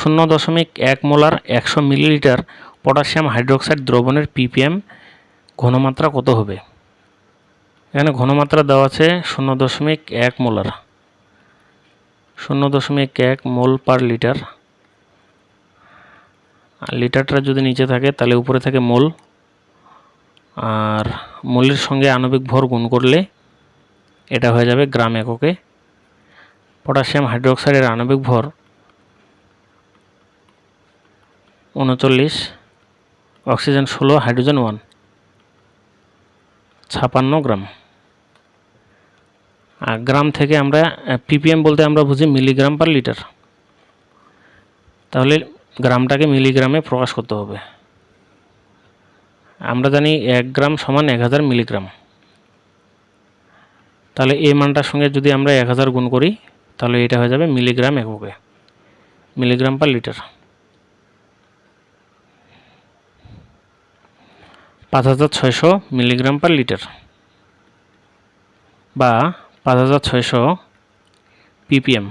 0.1 molar 100 millilitre potassium hydroxide দ্রবণের ppm ঘনমাত্রা কত হবে? এখানে ঘনমাত্রা দেওয়া আছে 0.1 মোলার, 0.1 মোল পার লিটার। আর লিটারটা যদি নিচে থাকে তাহলে উপরে থাকে মোল, আর মোলের সঙ্গে আণবিক ভর গুণ করলে এটা হয়ে যাবে গ্রাম এককে। পটাশিয়াম হাইড্রোক্সাইডের আণবিক ভর 39, অক্সিজেন 16, হাইড্রোজেন 1, 56 গ্রাম। আর গ্রাম থেকে আমরা ppm বলতে আমরা বুঝি মিলিগ্রাম পার লিটার, তাহলে গ্রামটাকে মিলিগ্রামে প্রকাশ করতে হবে। আমরা জানি 1 গ্রাম সমান 1000 মিলিগ্রাম, তাহলে এই মানটার সঙ্গে যদি আমরা 1000 গুণ করি তাহলে এটা হয়ে যাবে মিলিগ্রাম এককে, milligram per litre. 5600 milligram per litre বা 5600 ppm।